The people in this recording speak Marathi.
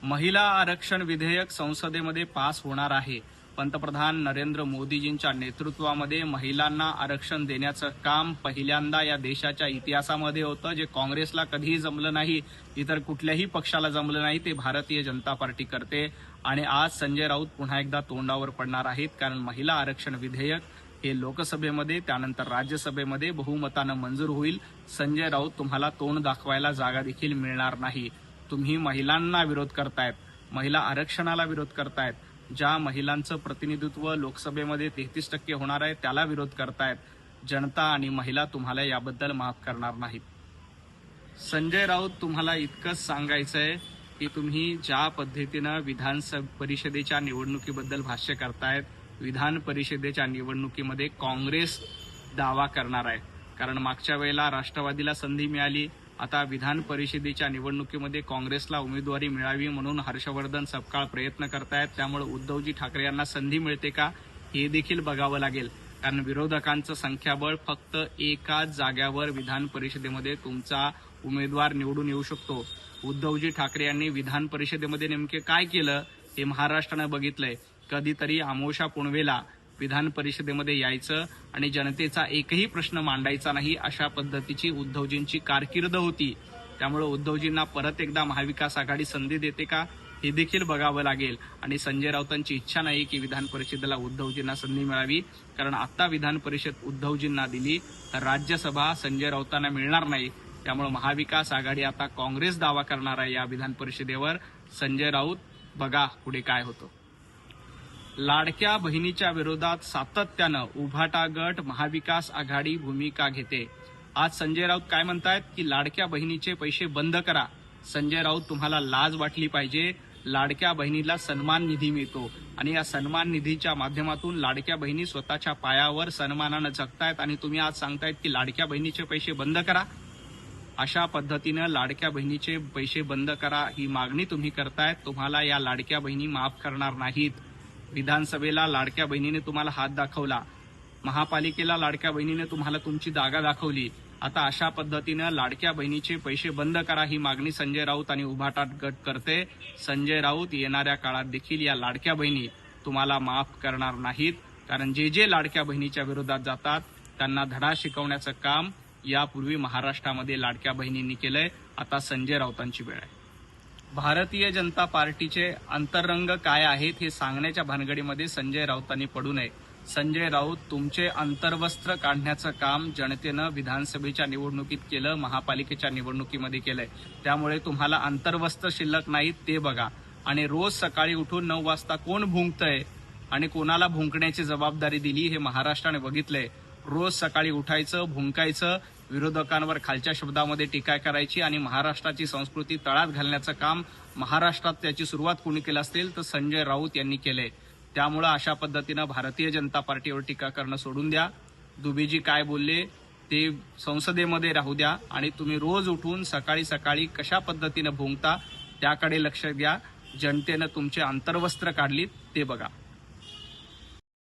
महिला आरक्षण विधेयक संसदेमध्ये पास होणार आहे। पंतप्रधान नरेंद्र मोदीजींच्या नेतृत्वामध्ये महिलांना आरक्षण देण्याचं काम पहिल्यांदा या देशाच्या इतिहासामध्ये होतं, जे काँग्रेसला कधीही जमलं नाही, इतर कुठल्याही पक्षाला जमलं नाही, ते भारतीय जनता पार्टी करते। आणि आज संजय राऊत पुन्हा एकदा तोंडावर पडणार आहेत, कारण महिला आरक्षण विधेयक हे लोकसभेमध्ये त्यानंतर राज्यसभेमध्ये बहुमतानं मंजूर होईल। संजय राऊत तुम्हाला तोंड दाखवायला जागा देखील मिळणार नाही। तुम्ही महिलांना विरोध करतायत, महिला आरक्षणाला विरोध करतायत, ज्या महिलांचं प्रतिनिधित्व लोकसभेमध्ये 33% होणार आहे त्याला विरोध करतायत। जनता आणि महिला तुम्हाला याबद्दल माफ करणार नाहीत। संजय राऊत, तुम्हाला इतकंच सांगायचंय की तुम्ही ज्या पद्धतीनं विधान परिषदेच्या निवडणुकीबद्दल भाष्य करतायत, विधान परिषदेच्या निवडणुकीमध्ये काँग्रेस दावा करणार आहे, कारण मागच्या वेळेला राष्ट्रवादीला संधी मिळाली। आता विधान परिषदेच्या निवडणुकीमध्ये काँग्रेसला उमेदवारी मिळावी म्हणून हर्षवर्धन सपकाळ प्रयत्न करतायत। त्यामुळे उद्धवजी ठाकरे यांना संधी मिळते का हे देखील बघावं लागेल, कारण विरोधकांचं संख्याबळ फक्त एकाच जाग्यावर विधान परिषदेमध्ये तुमचा उमेदवार निवडून येऊ शकतो। उद्धवजी ठाकरे यांनी विधान परिषदेमध्ये नेमके काय केलं हे महाराष्ट्रानं बघितलंय। कधीतरी आमोशा पुणवेला विधान परिषदेमध्ये यायचं आणि जनतेचा एकही प्रश्न मांडायचा नाही, अशा पद्धतीची उद्धवजींची कारकीर्द होती। त्यामुळे उद्धवजींना परत एकदा महाविकास आघाडी संधी देते का हे देखील बघावं लागेल। आणि संजय राऊतांची इच्छा नाही की विधान परिषदेला उद्धवजींना संधी मिळावी, कारण आता विधान परिषद उद्धवजींना दिली तर राज्यसभा संजय राऊतांना मिळणार नाही। त्यामुळे महाविकास आघाडी आता काँग्रेस दावा करणार आहे या विधान परिषदेवर। संजय राऊत, बघा पुढे काय होतं। लाडक्या बहिणीच्या विरोधात सातत्यानं उभाटा गट महाविकास आघाडी भूमिका घेते। आज संजय राऊत काय म्हणतायत की लाडक्या बहिणीचे पैसे बंद करा। संजय राऊत, तुम्हाला लाज वाटली पाहिजे। लाडक्या बहिणीला सन्मान निधी मिळतो आणि या सन्मान निधीच्या माध्यमातून लाडक्या बहिणी स्वतःच्या पायावर सन्मानानं जगतायत आणि तुम्ही आज सांगतायत की लाडक्या बहिणीचे पैसे बंद करा। अशा पद्धतीनं लाडक्या बहिणीचे पैसे बंद करा ही मागणी तुम्ही करतायत। तुम्हाला या लाडक्या बहिणी माफ करणार नाहीत। विधानसभेला लाडक्या बहिणीने तुम्हाला हात दाखवला, महापालिकेला लाडक्या बहिणीने तुम्हाला तुमची जागा दाखवली। आता अशा पद्धतीनं लाडक्या बहिणीचे पैसे बंद करा ही मागणी संजय राऊत आणि उभाटा गट करते। संजय राऊत, येणाऱ्या काळात देखील या लाडक्या बहिणी तुम्हाला माफ करणार नाहीत, कारण जे जे लाडक्या बहिणीच्या विरोधात जातात त्यांना धडा शिकवण्याचं काम यापूर्वी महाराष्ट्रामध्ये लाडक्या बहिणींनी केलंय। आता संजय राऊतांची वेळ आहे। भारतीय जनता पार्टीचे अंतरंग काय आहेत हे सांगण्याच्या भानगडीमध्ये संजय राऊतांनी पडू नये। संजय राऊत, तुमचे अंतर्वस्त्र काढण्याचं काम जनतेनं विधानसभेच्या निवडणुकीत केलं, महापालिकेच्या निवडणुकीमध्ये केलंय। त्यामुळे तुम्हाला अंतर्वस्त्र शिल्लक नाहीत ते बघा। आणि रोज सकाळी उठून 9 वाजता कोण भुंकतंय आणि कोणाला भुंकण्याची जबाबदारी दिली हे महाराष्ट्राने बघितलंय। रोज सकाळी उठायचं, भुंकायचं, विरोधकांवर खालच्या शब्दामध्ये टीका करायची आणि महाराष्ट्राची संस्कृती तळात घालण्याचं काम महाराष्ट्रात त्याची सुरुवात कोणी केलं असेल तर संजय राऊत यांनी केलंय। त्यामुळे अशा पद्धतीनं भारतीय जनता पार्टीवर टीका करणं सोडून द्या। दुबेजी काय बोलले ते संसदेमध्ये राहू द्या आणि तुम्ही रोज उठून सकाळी सकाळी कशा पद्धतीनं भुंकता त्याकडे लक्ष द्या। जनतेनं तुमचे अंतर्वस्त्र काढलीत ते बघा।